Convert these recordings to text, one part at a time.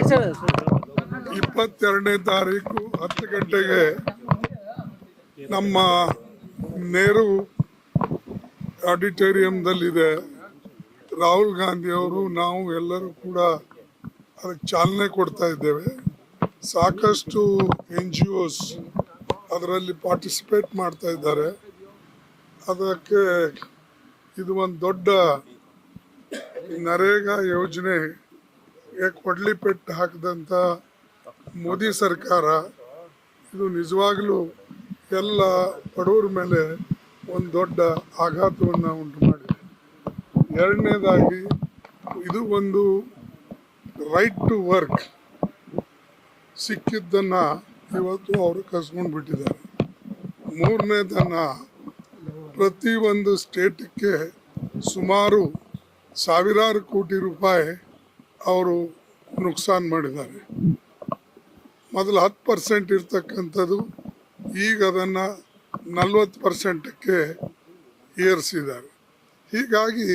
22ನೇ ತಾರೀಕು 10 ಗಂಟೆಗೆ ನಮ್ಮ ನೆಹರು ಆಡಿಟೋರಿಯಂದಲ್ಲಿದೆ. ರಾಹುಲ್ ಗಾಂಧಿ ಅವರು ನಾವು ಎಲ್ಲರೂ ಕೂಡ ಅದಕ್ಕೆ ಚಾಲನೆ ಕೊಡ್ತಾ ಇದ್ದೇವೆ. ಸಾಕಷ್ಟು NGOs ಅದರಲ್ಲಿ ಪಾರ್ಟಿಸಿಪೇಟ್ ಮಾಡ್ತಾ ಇದ್ದಾರೆ. ಅದಕ್ಕೆ ಇದು ಒಂದು ದೊಡ್ಡ ನರೇಗಾ ಯೋಜನೆ ಕೊಡ್ಲಿ ಪೆಟ್ಟು ಹಾಕಿದಂಥ ಮೋದಿ ಸರ್ಕಾರ ಇದು ನಿಜವಾಗ್ಲೂ ಎಲ್ಲ ಬಡವರ ಮೇಲೆ ಒಂದು ದೊಡ್ಡ ಆಘಾತವನ್ನು ಉಂಟು ಮಾಡಿದೆ. ಎರಡನೇದಾಗಿ ಇದು ಒಂದು ರೈಟ್ ಟು ವರ್ಕ್ ಸಿಕ್ಕಿದ್ದನ್ನು ಇವತ್ತು ಅವರು ಕಸ್ಕೊಂಡು ಬಿಟ್ಟಿದ್ದಾರೆ. ಮೂರನೇದನ್ನು ಪ್ರತಿ ಒಂದು ಸ್ಟೇಟಕ್ಕೆ ಸುಮಾರು ಸಾವಿರಾರು ಕೋಟಿ ರೂಪಾಯಿ ಅವರು ನುಕ್ಸಾನ್ ಮಾಡಿದ್ದಾರೆ. ಮೊದಲು 10% ಇರ್ತಕ್ಕಂಥದ್ದು ಈಗ ಅದನ್ನು 40%ಕ್ಕೆ ಏರಿಸಿದ್ದಾರೆ. ಹೀಗಾಗಿ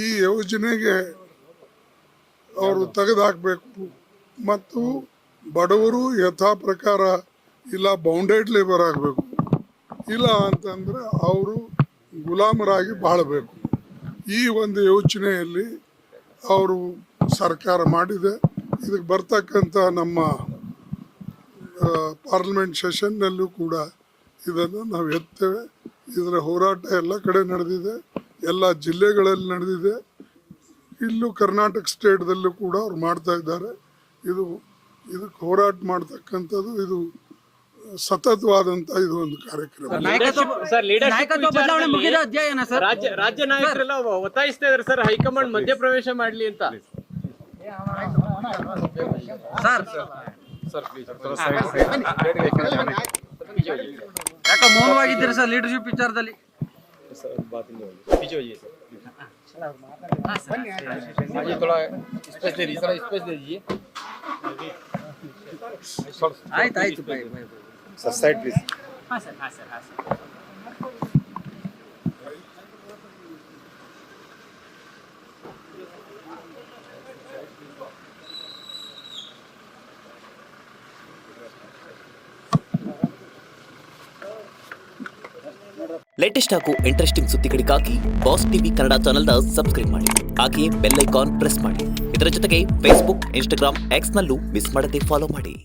ಈ ಯೋಜನೆಗೆ ಅವರು ತೆಗೆದುಹಾಕಬೇಕು ಮತ್ತು ಬಡವರು ಯಥಾ ಪ್ರಕಾರ ಇಲ್ಲ ಬೌಂಡೆಡ್ ಲೇಬರ್ ಆಗಬೇಕು, ಇಲ್ಲ ಅಂತಂದರೆ ಅವರು ಗುಲಾಮರಾಗಿ ಬಾಳಬೇಕು. ಈ ಒಂದು ಯೋಚನೆಯಲ್ಲಿ ಅವರು ಸರ್ಕಾರ ಮಾಡಿದೆ. ಇದಕ್ಕೆ ಬರ್ತಕ್ಕಂಥ ನಮ್ಮ ಪಾರ್ಲಿಮೆಂಟ್ ಸೆಷನ್ನಲ್ಲೂ ಕೂಡ ಇದನ್ನು ನಾವು ಎತ್ತೇವೆ. ಇದರ ಹೋರಾಟ ಎಲ್ಲ ಕಡೆ ನಡೆದಿದೆ, ಎಲ್ಲ ಜಿಲ್ಲೆಗಳಲ್ಲಿ ನಡೆದಿದೆ. ಇಲ್ಲೂ ಕರ್ನಾಟಕ ಸ್ಟೇಟ್ದಲ್ಲೂ ಕೂಡ ಅವ್ರು ಮಾಡ್ತಾ ಇದ್ದಾರೆ. ಇದಕ್ಕೆ ಹೋರಾಟ ಮಾಡ್ತಕ್ಕಂಥದ್ದು ಇದು ಸತತವಾದಂತ ಇದು ಒಂದು ಕಾರ್ಯಕ್ರಮ. ರಾಜ್ಯ ನಾಯಕರೆಲ್ಲ ಒತ್ತಾಯಿಸ್ತಾ ಇದ್ದಾರೆ ಸರ್, ಹೈಕಮಾಂಡ್ ಮಧ್ಯಪ್ರವೇಶ ಮಾಡಲಿ ಅಂತ. ಯಾಕೆ ಮೌನವಾಗಿದ್ದೀರಾ ಸರ್ ಲೀಡರ್ಶಿಪ್ ವಿಚಾರದಲ್ಲಿ? ಆಯ್ತು ಸೈಡ್ ಪ್ಲೀಸ್. ಲೇಟೆಸ್ಟ್ ಹಾಗೂ ಇಂಟ್ರೆಸ್ಟಿಂಗ್ ಸುದ್ದಿಗಳಿಗಾಗಿ ಬಾಸ್ ಟಿವಿ ಕನ್ನಡ ಚಾನೆಲ್ನ ಸಬ್ಸ್ಕ್ರೈಬ್ ಮಾಡಿ. ಹಾಗೆಯೇ ಬೆಲ್ ಐಕಾನ್ ಪ್ರೆಸ್ ಮಾಡಿ. ಇದರ ಜೊತೆಗೆ ಫೇಸ್ಬುಕ್, ಇನ್ಸ್ಟಾಗ್ರಾಮ್, ಎಕ್ಸ್ನಲ್ಲೂ ಮಿಸ್ ಮಾಡದೆ ಫಾಲೋ ಮಾಡಿ.